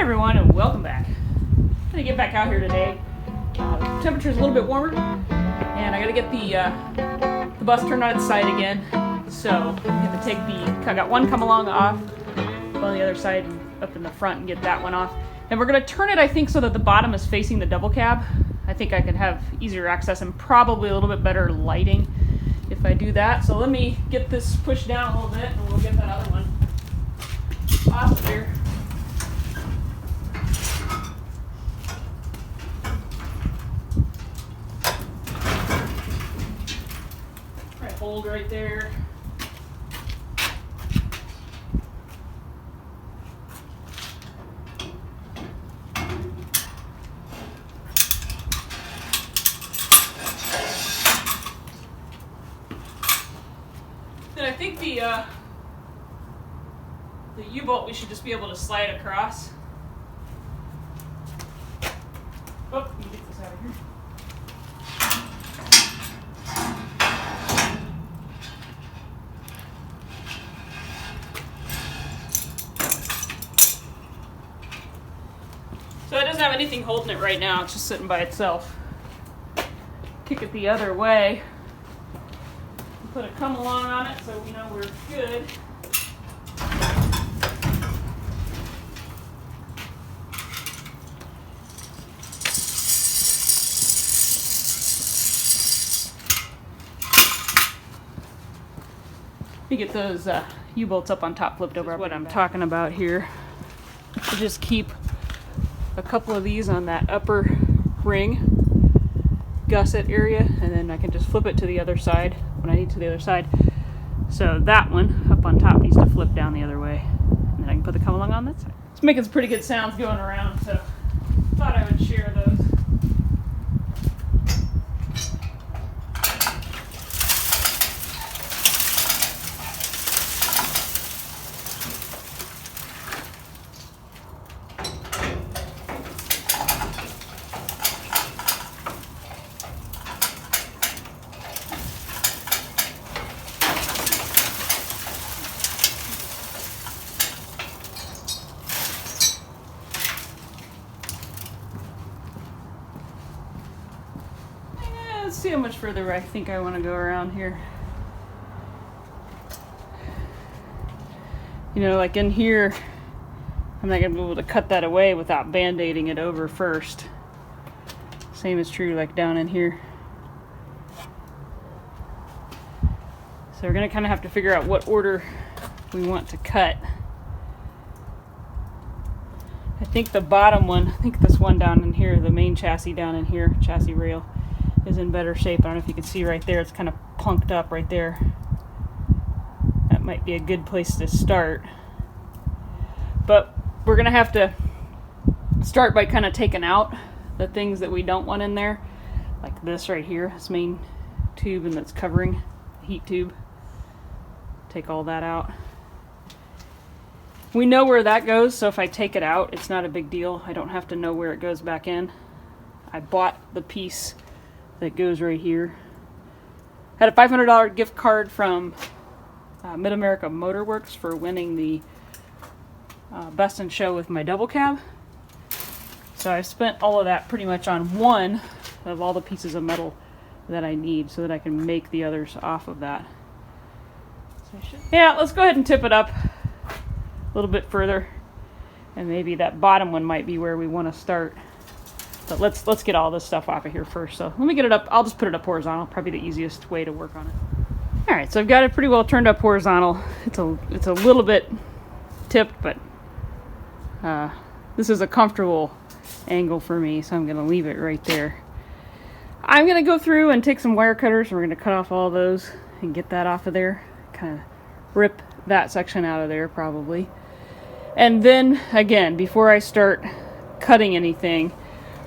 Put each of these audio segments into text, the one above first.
everyone, and welcome back. I'm gonna get back out here today. Temperature's a little bit warmer, and I gotta get the bus turned on its side again. So I'm gonna take I got one come along off on the other side and up in the front and get that one off. And we're gonna turn it, I think, so that the bottom is facing the double cab. I think I could have easier access and probably a little bit better lighting if I do that. So let me get this pushed down a little bit, and we'll get that other one off of here. Hold right there. Then I think the U-bolt we should just be able to slide across. Oh, let me get this out of here. So it doesn't have anything holding it right now, it's just sitting by itself. Kick it the other way. Put a come along on it so we know we're good. Let me get those U-bolts up on top, flipped over. What I'm talking about here. So just keep a couple of these on that upper ring gusset area, and then I can just flip it to the other side when I need to the other side. So that one up on top needs to flip down the other way, and then I can put the come along on that side. It's making some pretty good sounds going around, so thought I would share those. Let's see how much further I think I want to go around here. You know, like in here, I'm not going to be able to cut that away without band-aiding it over first. Same is true like down in here. So we're going to kind of have to figure out what order we want to cut. I think the bottom one, I think this one down in here, the main chassis down in here, chassis rail, is in better shape. I don't know if you can see right there, it's kind of punked up right there. That might be a good place to start. But we're going to have to start by kind of taking out the things that we don't want in there. Like this right here, this main tube, and that's covering the heat tube. Take all that out. We know where that goes, so if I take it out, it's not a big deal. I don't have to know where it goes back in. I bought the piece that goes right here. Had a $500 gift card from Mid-America Motor Works for winning the Best in Show with my double cab. So I spent all of that pretty much on one of all the pieces of metal that I need so that I can make the others off of that. So yeah, let's go ahead and tip it up a little bit further, and maybe that bottom one might be where we want to start. But let's get all this stuff off of here first. So let me get it up. I'll just put it up horizontal. Probably the easiest way to work on it. All right, so I've got it pretty well turned up horizontal. It's a little bit tipped, but this is a comfortable angle for me, so I'm going to leave it right there. I'm going to go through and take some wire cutters, and we're going to cut off all those and get that off of there. Kind of rip that section out of there probably. And then again, before I start cutting anything,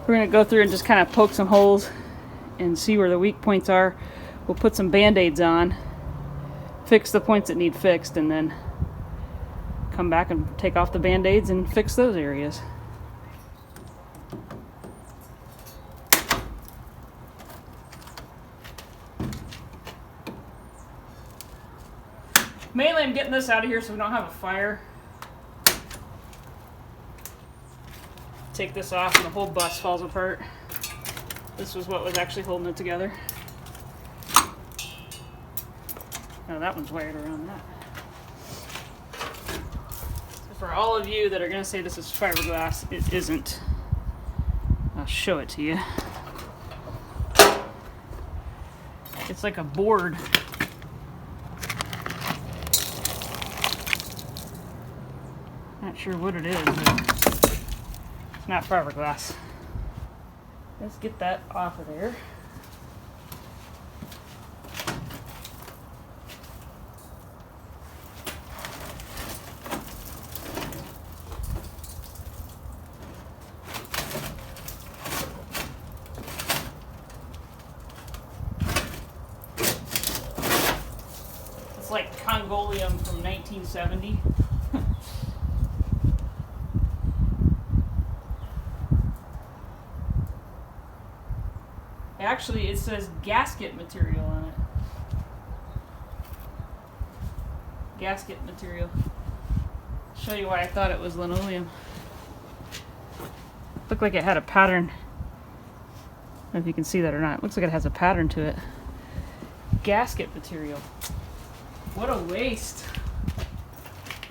we're going to go through and just kind of poke some holes and see where the weak points are. We'll put some band-aids on, fix the points that need fixed, and then come back and take off the band-aids and fix those areas. Mainly I'm getting this out of here so we don't have a fire. take this off and the whole bus falls apart. This was what was actually holding it together. Oh, that one's wired around that. So for all of you that are going to say this is fiberglass, it isn't. I'll show it to you. It's like a board. Not sure what it is, but it's not fiberglass. Let's get that off of there. It's like Congolium from 1970. Actually, it says gasket material on it. Gasket material. I'll show you why I thought it was linoleum. Looked like it had a pattern. I don't know if you can see that or not. It looks like it has a pattern to it. Gasket material. What a waste.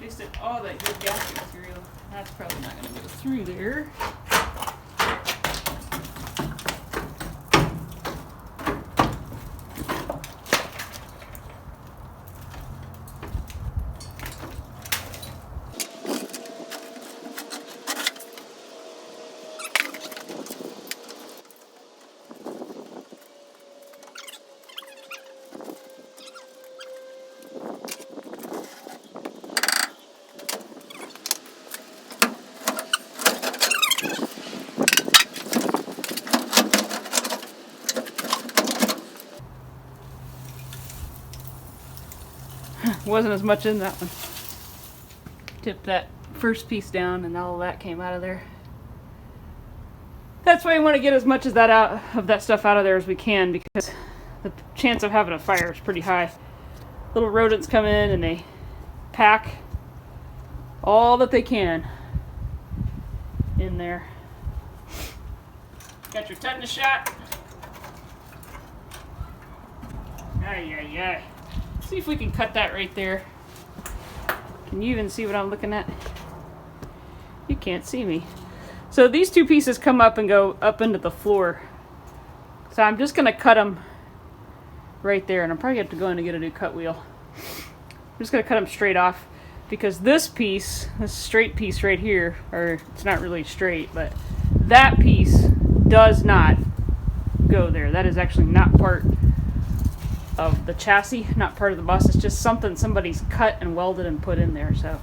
Wasted all that good gasket material. That's probably not going to go through there. Wasn't as much in that one. Tipped that first piece down and all of that came out of there. That's why we want to get as much of that stuff out of there as we can, because the chance of having a fire is pretty high. Little rodents come in and they pack all that they can in there. Got your tetanus shot. Ay, ay, ay. See if we can cut that right there. Can you even see what I'm looking at? You can't see me. So these two pieces come up and go up into the floor. So I'm just going to cut them right there. And I'm probably going to have to go in and get a new cut wheel. I'm just going to cut them straight off. Because this piece, this straight piece right here, or it's not really straight, but that piece does not go there. That is actually not part of the chassis, not part of the bus. It's just something somebody's cut and welded and put in there. So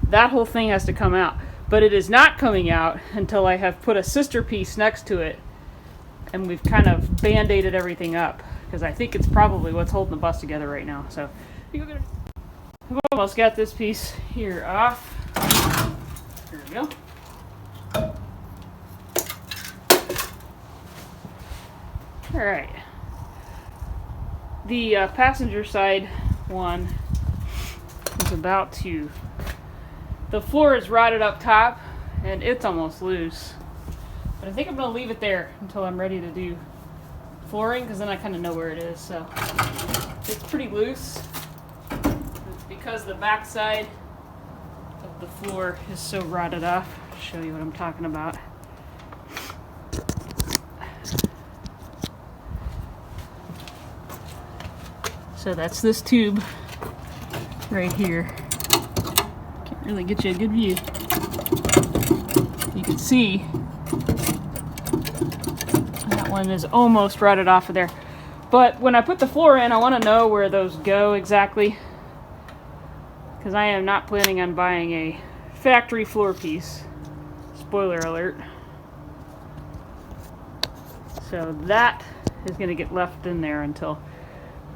that whole thing has to come out. But it is not coming out until I have put a sister piece next to it and we've kind of band-aided everything up, because I think it's probably what's holding the bus together right now. So I've almost got this piece here off. Here we go. All right. The passenger side one is about to... The floor is rotted up top and it's almost loose. But I think I'm going to leave it there until I'm ready to do flooring, because then I kind of know where it is. So it's pretty loose because the back side of the floor is so rotted off. I'll show you what I'm talking about. So that's this tube right here. Can't really get you a good view. You can see that one is almost rotted off of there. But when I put the floor in, I want to know where those go exactly, because I am not planning on buying a factory floor piece. Spoiler alert. So that is going to get left in there until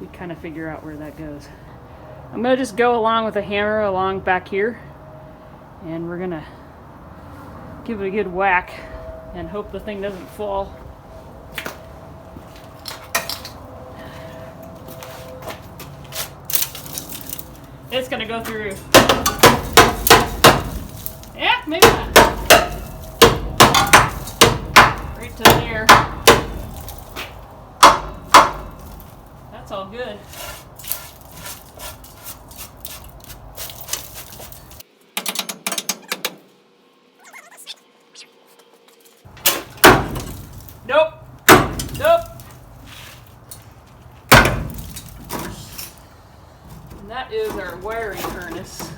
we kind of figure out where that goes. I'm going to just go along with a hammer along back here, and we're going to give it a good whack and hope the thing doesn't fall. It's going to go through. Yeah, maybe not. good. Nope. Nope. And that is our wiring harness.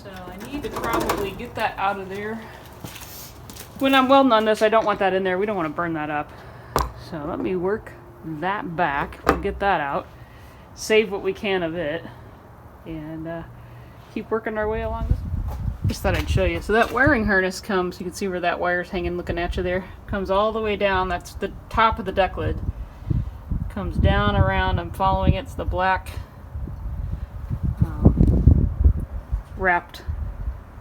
So I need to probably get that out of there. When I'm welding on this, I don't want that in there. We don't want to burn that up. So let me work that back. We'll get that out. Save what we can of it. And keep working our way along this. Just thought I'd show you. So that wiring harness comes, you can see where that wire's hanging looking at you there. Comes all the way down. That's the top of the deck lid. Comes down around. I'm following it. It's the black wrapped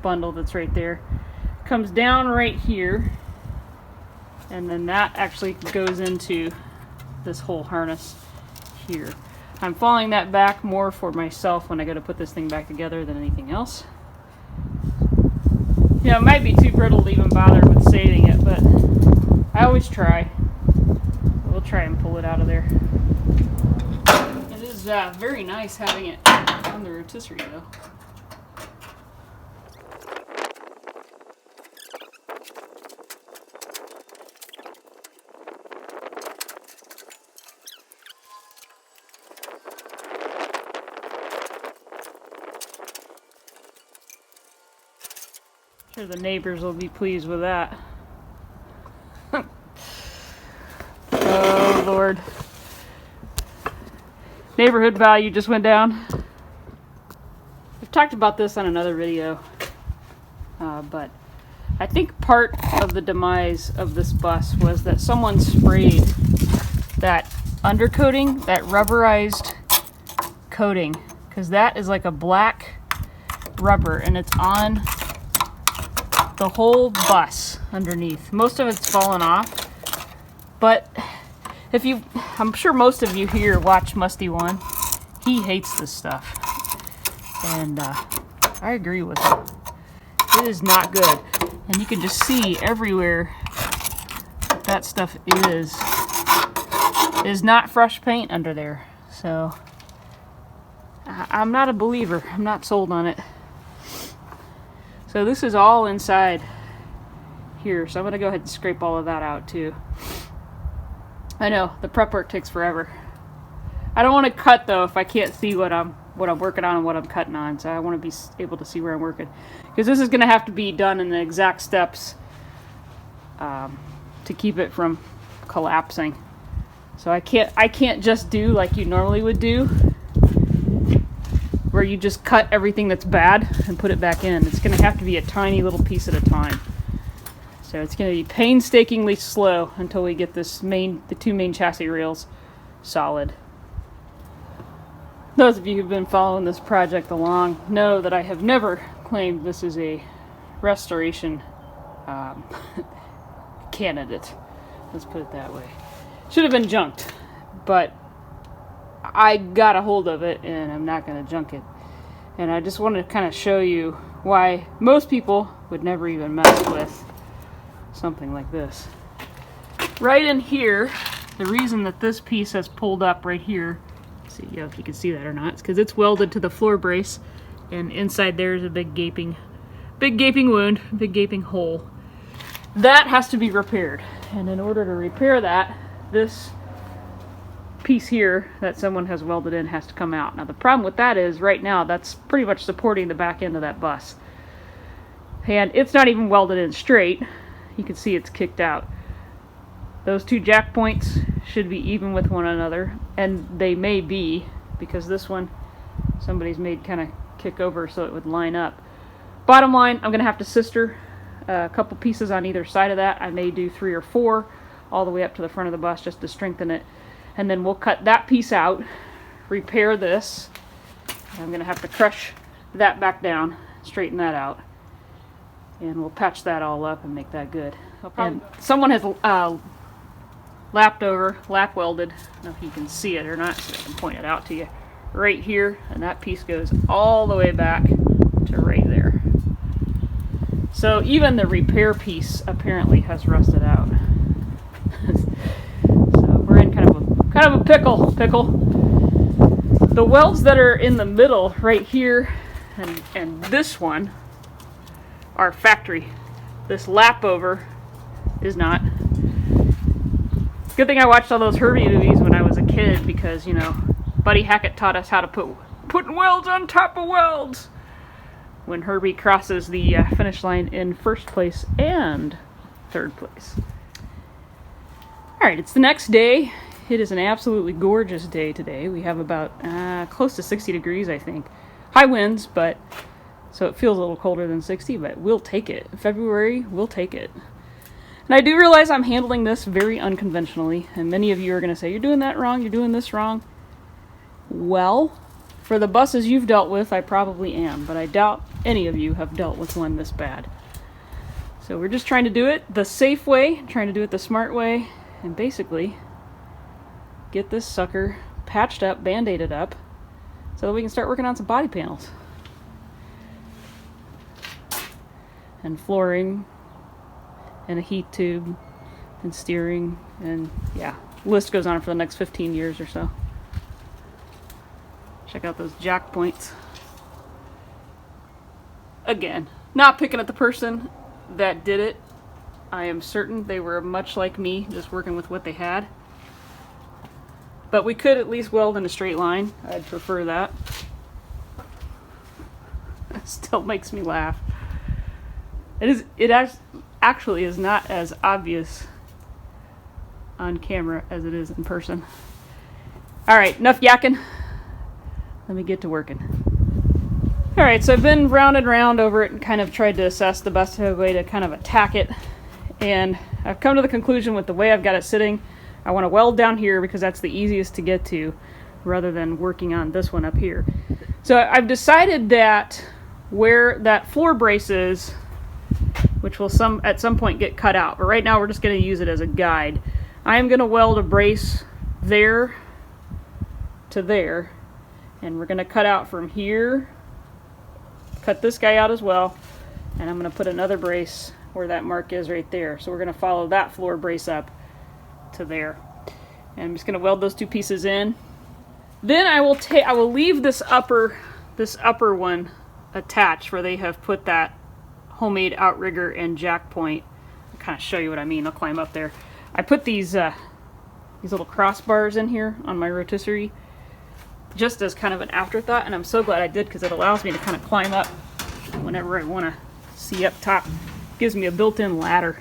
bundle that's right there. Comes down right here. And then that actually goes into this whole harness here. I'm following that back more for myself when I go to put this thing back together than anything else. You know, it might be too brittle to even bother with saving it, but I always try. We'll try and pull it out of there. It is very nice having it on the rotisserie though. Sure the neighbors will be pleased with that. Oh Lord. Neighborhood value just went down. I've talked about this on another video, but I think part of the demise of this bus was that someone sprayed that undercoating, that rubberized coating, because that is like a black rubber and it's on the whole bus underneath. Most of it's fallen off, but if you, I'm sure most of you here watch Musty One. He hates this stuff, and I agree with him. It is not good, and you can just see everywhere that stuff is not fresh paint under there. So I'm not a believer. I'm not sold on it. So this is all inside here, so I'm going to go ahead and scrape all of that out too. I know, the prep work takes forever. I don't want to cut though if I can't see what I'm working on and what I'm cutting on, so I want to be able to see where I'm working. Because this is going to have to be done in the exact steps to keep it from collapsing. So I can't just do like you normally would do, where you just cut everything that's bad and put it back in. It's going to have to be a tiny little piece at a time. So it's going to be painstakingly slow until we get the two main chassis rails solid. Those of you who've been following this project along know that I have never claimed this is a restoration candidate. Let's put it that way. Should have been junked, but I got a hold of it and I'm not going to junk it. And I just wanted to kind of show you why most people would never even mess with something like this. Right in here, the reason that this piece has pulled up right here, see if you can see that or not, it's because it's welded to the floor brace, and inside there is a big gaping wound, big gaping hole. That has to be repaired, and in order to repair that, this piece here that someone has welded in has to come out. Now the problem with that is right now that's pretty much supporting the back end of that bus, and it's not even welded in straight. You can see it's kicked out. Those two jack points should be even with one another, and they may be, because this one somebody's made kind of kick over so it would line up. Bottom line, I'm gonna have to sister a couple pieces on either side of that. I may do 3 or 4 all the way up to the front of the bus just to strengthen it. And then we'll cut that piece out, repair this. I'm going to have to crush that back down, straighten that out, and we'll patch that all up and make that good. And someone has lap welded, I don't know if you can see it or not, so I can point it out to you, right here, and that piece goes all the way back to right there. So even the repair piece apparently has rusted out. Kind of a pickle. The welds that are in the middle right here and this one are factory. This lap over is not. Good thing I watched all those Herbie movies when I was a kid because, you know, Buddy Hackett taught us how to put welds on top of welds when Herbie crosses the finish line in first place and third place. Alright, it's the next day. It is an absolutely gorgeous day today. We have about close to 60 degrees, I think. High winds, but so it feels a little colder than 60, but we'll take it. February, we'll take it. And I do realize I'm handling this very unconventionally, and many of you are going to say, you're doing that wrong, you're doing this wrong. Well, for the buses you've dealt with, I probably am, but I doubt any of you have dealt with one this bad. So we're just trying to do it the safe way, trying to do it the smart way, and basically get this sucker patched up, band-aided up, so that we can start working on some body panels. And flooring, and a heat tube, and steering, and yeah, list goes on for the next 15 years or so. Check out those jack points. Again, not picking at the person that did it. I am certain they were much like me, just working with what they had. But we could at least weld in a straight line. I'd prefer that. It still makes me laugh. It actually is not as obvious on camera as it is in person. Alright, enough yakking. Let me get to working. Alright, so I've been round and round over it and kind of tried to assess the best way to kind of attack it. And I've come to the conclusion with the way I've got it sitting, I want to weld down here because that's the easiest to get to rather than working on this one up here. So I've decided that where that floor brace is, which will at some point get cut out, but right now we're just going to use it as a guide. I am going to weld a brace there to there, and we're going to cut out from here, cut this guy out as well, and I'm going to put another brace where that mark is right there. So we're going to follow that floor brace up to there. And I'm just going to weld those two pieces in. Then I will leave this upper one attached where they have put that homemade outrigger and jack point. I'll kind of show you what I mean. I'll climb up there. I put these little crossbars in here on my rotisserie just as kind of an afterthought, and I'm so glad I did because it allows me to kind of climb up whenever I want to see up top. Gives me a built-in ladder.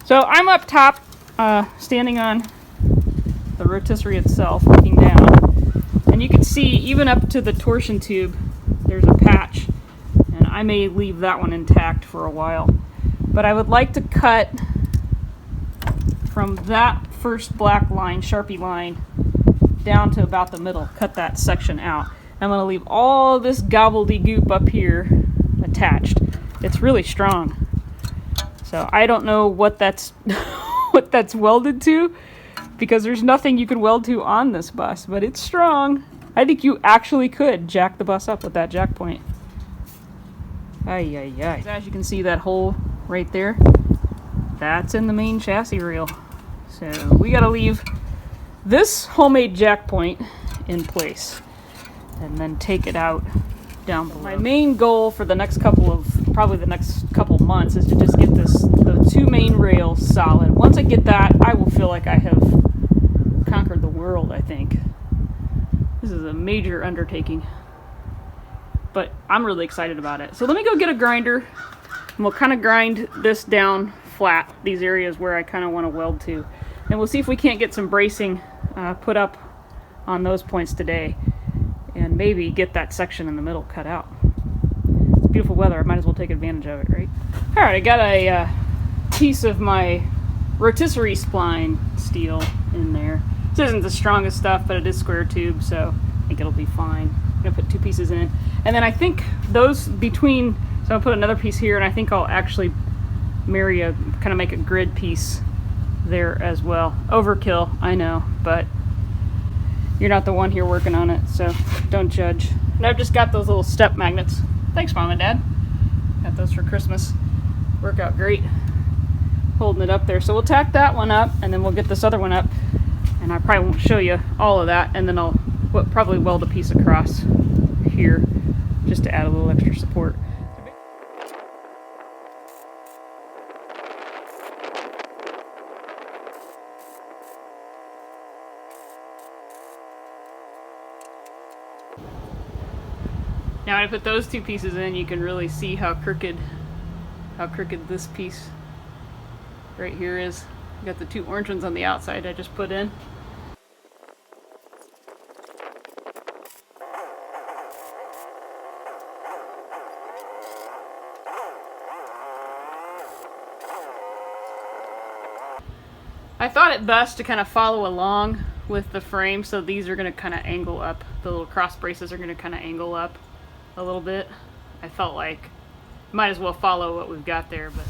So I'm up top, standing on the rotisserie itself, looking down, and you can see even up to the torsion tube there's a patch, and I may leave that one intact for a while. But I would like to cut from that first black line, Sharpie line, down to about the middle, cut that section out. I'm going to leave all this gobbledygook up here attached. It's really strong. So I don't know what that's what that's welded to, because there's nothing you can weld to on this bus, but it's strong. I think you actually could jack the bus up with that jack point. Ay, ay, ay. As you can see, that hole right there, that's in the main chassis reel. So we gotta leave this homemade jack point in place and then take it out down below. My main goal for the next probably the next couple months is to just get the two main rails solid. Once I get that, I will feel like I have conquered the world, I think. This is a major undertaking, but I'm really excited about it. So let me go get a grinder, and we'll kind of grind this down flat, these areas where I kind of want to weld to. And we'll see if we can't get some bracing put up on those points today, and maybe get that section in the middle cut out. It's beautiful weather, I might as well take advantage of it, right? Alright, I got a piece of my rotisserie spline steel in there. This isn't the strongest stuff, but it is square tube, so I think it'll be fine. I'm going to put two pieces in. And then I think those between, so I'll put another piece here, and I think I'll actually marry kind of make a grid piece there as well. Overkill, I know, but you're not the one here working on it, so don't judge. And I've just got those little step magnets. Thanks, Mom and Dad. Got those for Christmas. Work out great. holding it up there. So we'll tack that one up, and then we'll get this other one up, and I probably won't show you all of that, and then I'll probably weld a piece across here just to add a little extra support. Now when I put those two pieces in, you can really see how crooked this piece right here is. Got the two orange ones on the outside I just put in. I thought it best to kind of follow along with the frame, so these are going to kind of angle up. The little cross braces are going to kind of angle up a little bit. I felt like might as well follow what we've got there, but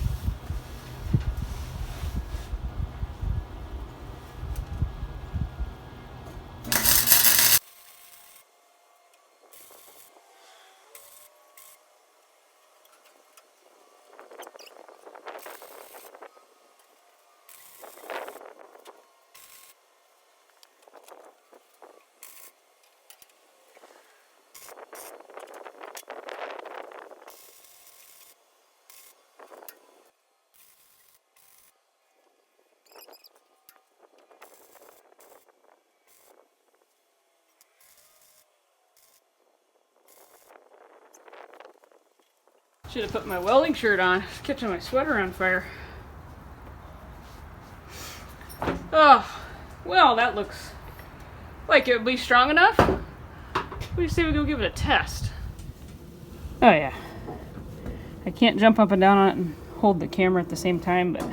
should have put my welding shirt on. It's catching my sweater on fire. Oh, well, that looks like it would be strong enough. What do you say we go give it a test? Oh yeah. I can't jump up and down on it and hold the camera at the same time, but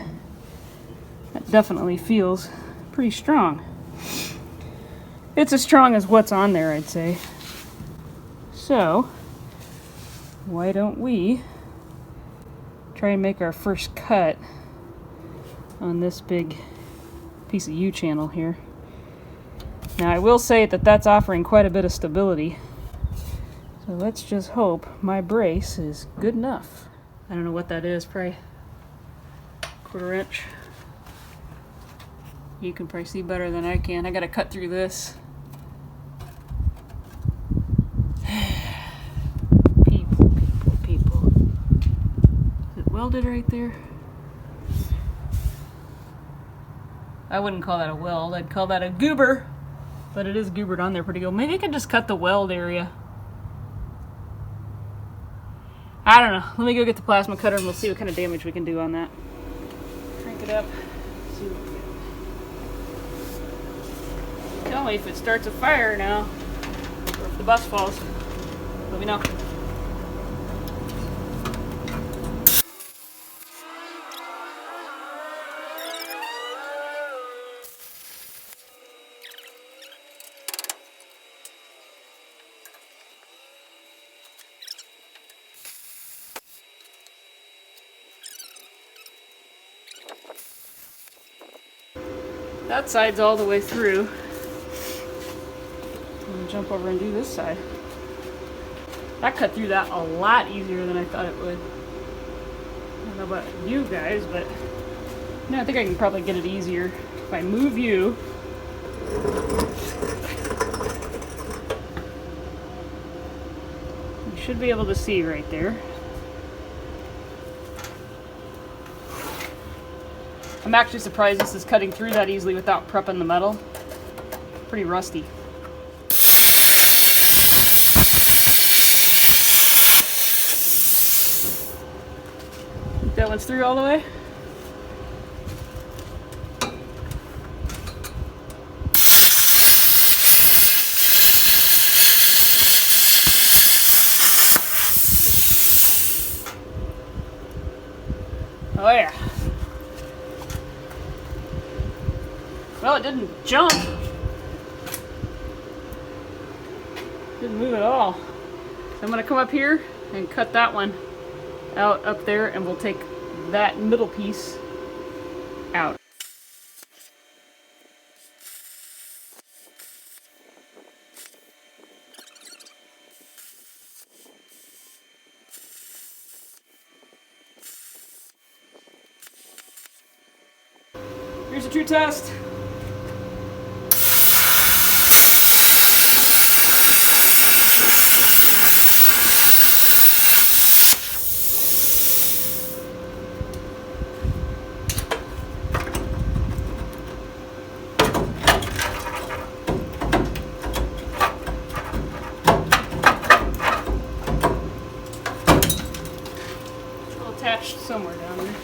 that definitely feels pretty strong. It's as strong as what's on there, I'd say. So, why don't we try and make our first cut on this big piece of U-channel here. Now I will say that that's offering quite a bit of stability, so let's just hope my brace is good enough. I don't know what that is, probably 1/4 inch. You can probably see better than I can. I gotta cut through this. People. Is it welded right there? I wouldn't call that a weld, I'd call that a goober. But it is goobered on there pretty good. Maybe I could just cut the weld area. I don't know. Let me go get the plasma cutter and we'll see what kind of damage we can do on that. Crank it up. See what we get. Tell me if it starts a fire now, or if the bus falls. Let me know. That side's all the way through. I'm gonna jump over and do this side. That cut through that a lot easier than I thought it would. I don't know about you guys, but no, I think I can probably get it easier if I move you. You should be able to see right there. I'm actually surprised this is cutting through that easily without prepping the metal. Pretty rusty. That one's through all the way? Oh yeah. Well, it didn't jump. Didn't move at all. So I'm going to come up here and cut that one out up there, and we'll take that middle piece out. true test. Attached somewhere down there.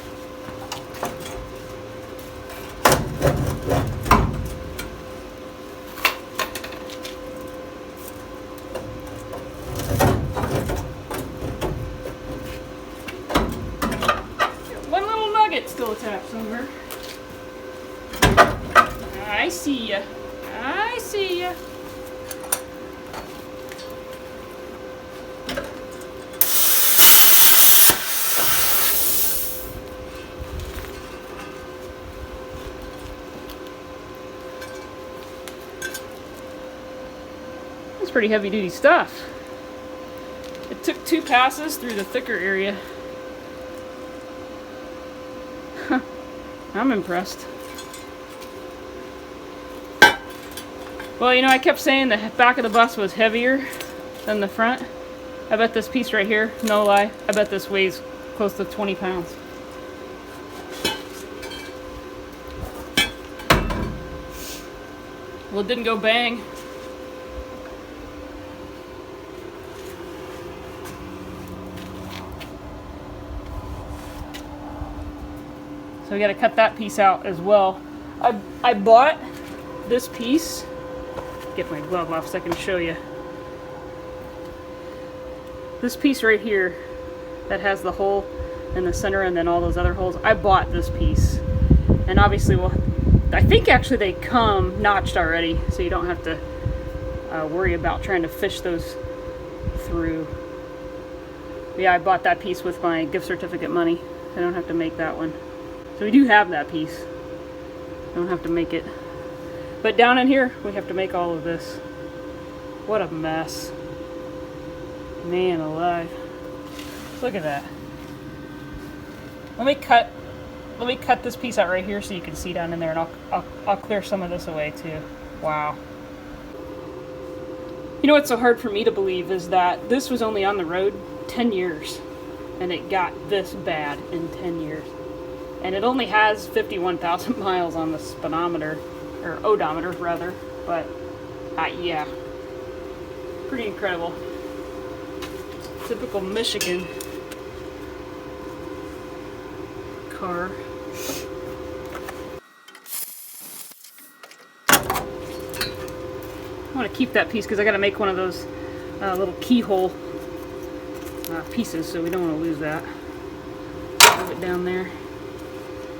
One little nugget still attached somewhere. I see ya. I see ya. That's pretty heavy duty stuff. It took 2 passes through the thicker area. Huh. I'm impressed. Well, you know, I kept saying the back of the bus was heavier than the front. I bet this piece right here, no lie, I bet this weighs close to 20 pounds. Well, it didn't go bang. So we got to cut that piece out as well. I bought this piece. Get my glove off so I can show you. This piece right here that has the hole in the center and then all those other holes. I bought this piece. And obviously, well, I think actually they come notched already, so you don't have to worry about trying to fish those through. Yeah, I bought that piece with my gift certificate money. I don't have to make that one. So we do have that piece. Don't have to make it. But down in here, we have to make all of this. What a mess. Man alive. Look at that. Let me cut this piece out right here so you can see down in there, and I'll clear some of this away too. Wow. You know what's so hard for me to believe is that this was only on the road 10 years, and it got this bad in 10 years. And it only has 51,000 miles on the speedometer, or odometer rather, but yeah, pretty incredible. Typical Michigan car. I want to keep that piece because I got to make one of those little keyhole pieces, so we don't want to lose that. Move it down there.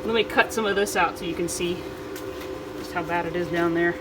Let me cut some of this out so you can see just how bad it is down there.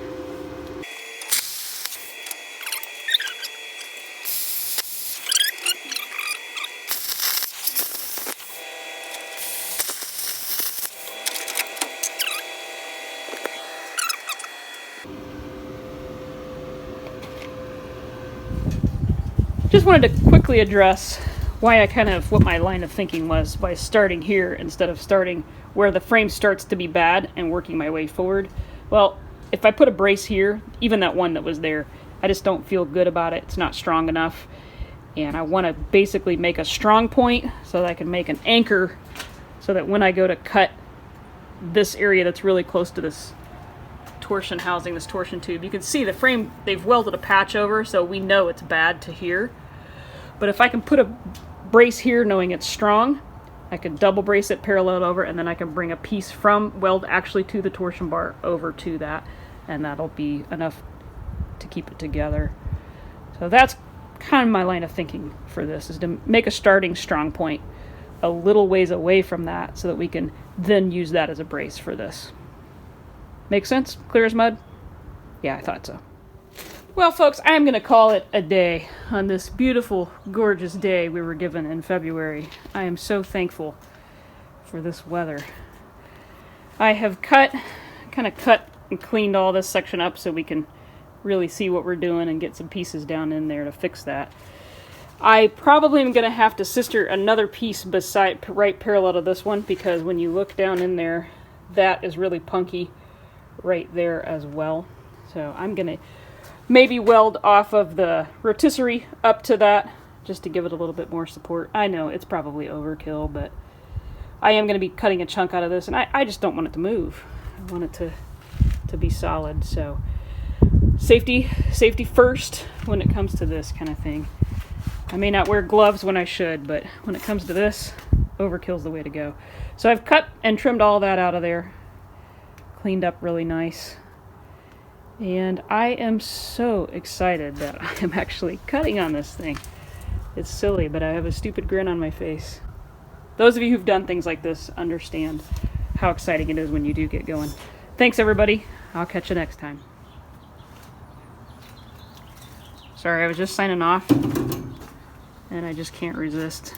Just wanted to quickly address why what my line of thinking was by starting here instead of starting where the frame starts to be bad and working my way forward. Well, if I put a brace here, even that one that was there, I just don't feel good about it. It's not strong enough. And I want to basically make a strong point so that I can make an anchor so that when I go to cut this area that's really close to this torsion housing, this torsion tube, you can see the frame, they've welded a patch over so we know it's bad to here. But if I can put a brace here knowing it's strong, I can double brace it parallel over, and then I can bring a piece from weld actually to the torsion bar over to that, and that'll be enough to keep it together. So that's kind of my line of thinking for this, is to make a starting strong point a little ways away from that so that we can then use that as a brace for this. Make sense? Clear as mud? Yeah, I thought so. Well, folks, I'm going to call it a day on this beautiful, gorgeous day we were given in February. I am so thankful for this weather. I have cut and cleaned all this section up so we can really see what we're doing and get some pieces down in there to fix that. I probably am going to have to sister another piece right parallel to this one, because when you look down in there, that is really punky right there as well. So I'm gonna maybe weld off of the rotisserie up to that just to give it a little bit more support. I know it's probably overkill, but I am going to be cutting a chunk out of this, and I just don't want it to move. I want it to be solid. So safety first when it comes to this kind of thing. I may not wear gloves when I should, but when it comes to this, overkill's the way to go. So I've cut and trimmed all that out of there, cleaned up really nice. And I am so excited that I am actually cutting on this thing. It's silly, but I have a stupid grin on my face. Those of you who've done things like this understand how exciting it is when you do get going. Thanks, everybody. I'll catch you next time. Sorry, I was just signing off, and I just can't resist.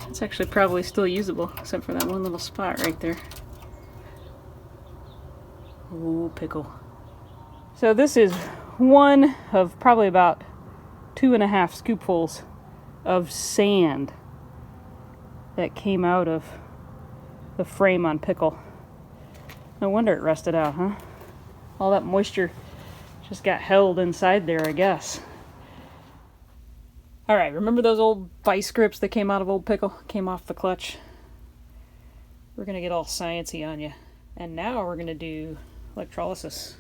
It's actually probably still usable, except for that one little spot right there. Ooh, pickle. So this is one of probably about 2.5 scoopfuls of sand that came out of the frame on Pickle. No wonder it rusted out, huh? All that moisture just got held inside there, I guess. Alright, remember those old Vise-grips that came out of old Pickle? Came off the clutch? We're going to get all sciencey on you. And now we're going to do electrolysis.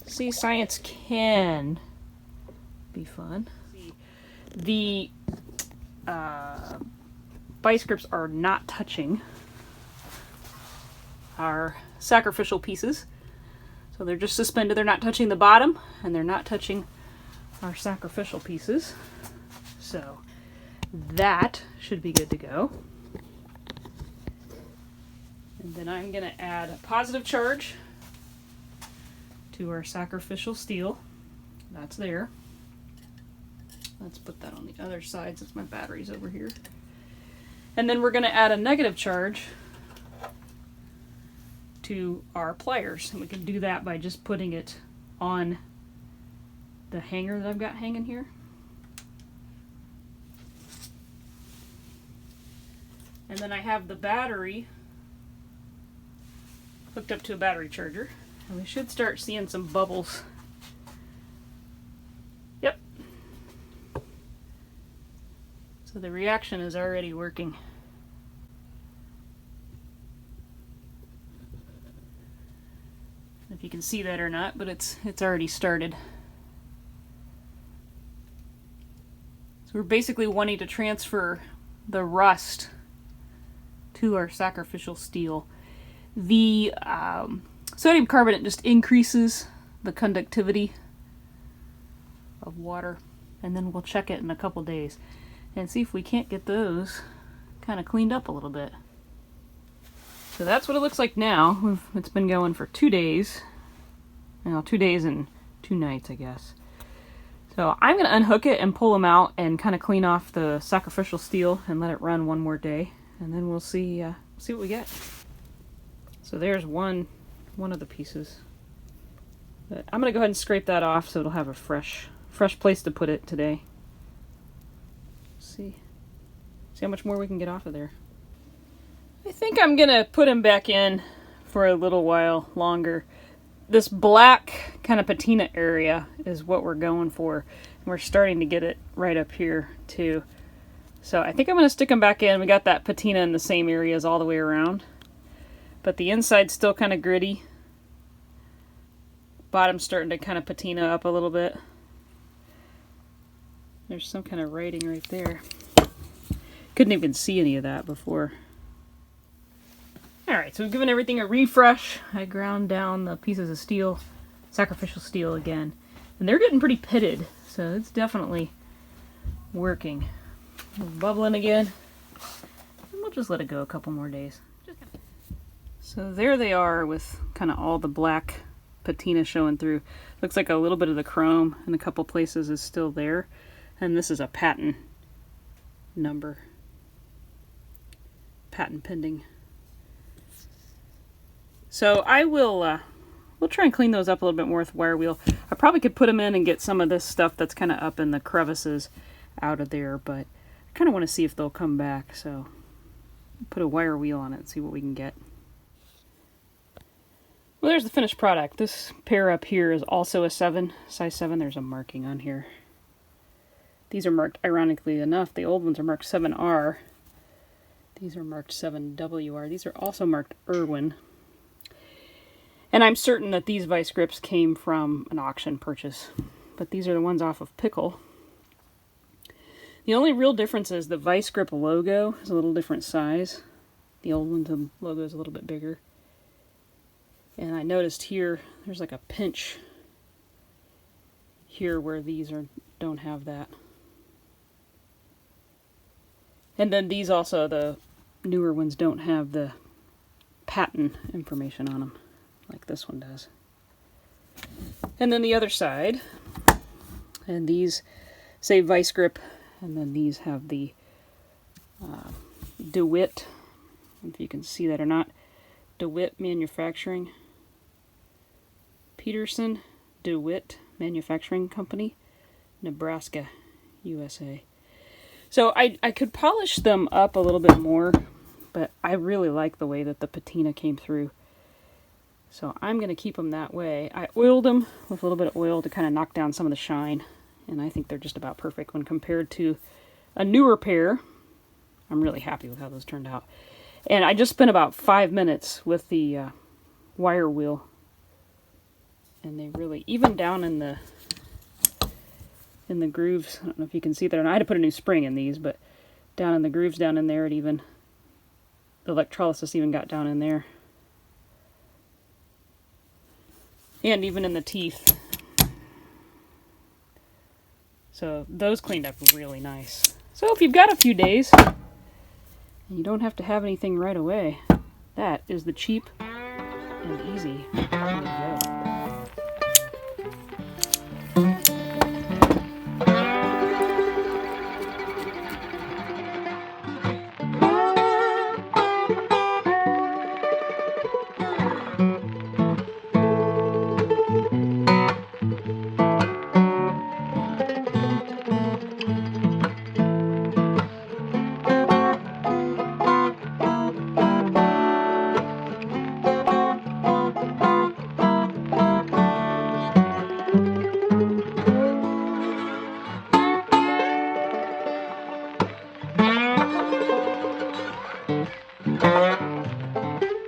See, science can be fun. The Vise-grips are not touching our sacrificial pieces. So they're just suspended. They're not touching the bottom, and they're not touching our sacrificial pieces. So that should be good to go. And then I'm going to add a positive charge to our sacrificial steel. That's there. Let's put that on the other side since my battery's over here. And then we're going to add a negative charge to our pliers. And we can do that by just putting it on the hanger that I've got hanging here. And then I have the battery hooked up to a battery charger. And we should start seeing some bubbles. Yep. So the reaction is already working. If you can see that or not, but it's already started. So we're basically wanting to transfer the rust to our sacrificial steel. The sodium carbonate just increases the conductivity of water, and then we'll check it in a couple days and see if we can't get those kind of cleaned up a little bit. So that's what it looks like now. It's been going for 2 days. Well, 2 days and 2 nights, I guess. So I'm going to unhook it and pull them out and kind of clean off the sacrificial steel and let it run one more day, and then we'll see what we get. So there's one of the pieces. But I'm going to go ahead and scrape that off so it'll have a fresh place to put it today. See how much more we can get off of there. I think I'm going to put him back in for a little while longer. This black kind of patina area is what we're going for. And we're starting to get it right up here too. So I think I'm going to stick them back in. We got that patina in the same areas all the way around. But the inside's still kind of gritty. Bottom's starting to kind of patina up a little bit. There's some kind of writing right there. Couldn't even see any of that before. Alright, so we've given everything a refresh. I ground down the pieces of steel, sacrificial steel again. And they're getting pretty pitted, so it's definitely working. It's bubbling again. And we'll just let it go a couple more days. So there they are with kind of all the black patina showing through. Looks like a little bit of the chrome in a couple places is still there. And this is a patent number. Patent pending. So I will, we'll try and clean those up a little bit more with wire wheel. I probably could put them in and get some of this stuff that's kind of up in the crevices out of there, but I kind of want to see if they'll come back, so put a wire wheel on it and see what we can get. Well, there's the finished product. This pair up here is also a 7, size 7. There's a marking on here. These are marked, ironically enough, the old ones are marked 7R. These are marked 7WR. These are also marked Irwin. And I'm certain that these vice grips came from an auction purchase. But these are the ones off of Pickle. The only real difference is the vice grip logo is a little different size. The old one's logo is a little bit bigger. And I noticed here, there's like a pinch here where these don't have that. And then these also, the newer ones, don't have the patent information on them, like this one does. And then the other side, and these say vice grip, and then these have the DeWitt, if you can see that or not, DeWitt Manufacturing. Peterson DeWitt Manufacturing Company, Nebraska, USA. So I could polish them up a little bit more, but I really like the way that the patina came through. So I'm going to keep them that way. I oiled them with a little bit of oil to kind of knock down some of the shine, and I think they're just about perfect when compared to a newer pair. I'm really happy with how those turned out. And I just spent about 5 minutes with the wire wheel. And they really, even down in the grooves, I don't know if you can see that or not. I had to put a new spring in these, but down in the grooves down in there, the electrolysis even got down in there. And even in the teeth. So those cleaned up really nice. So if you've got a few days, and you don't have to have anything right away, that is the cheap and easy way to go.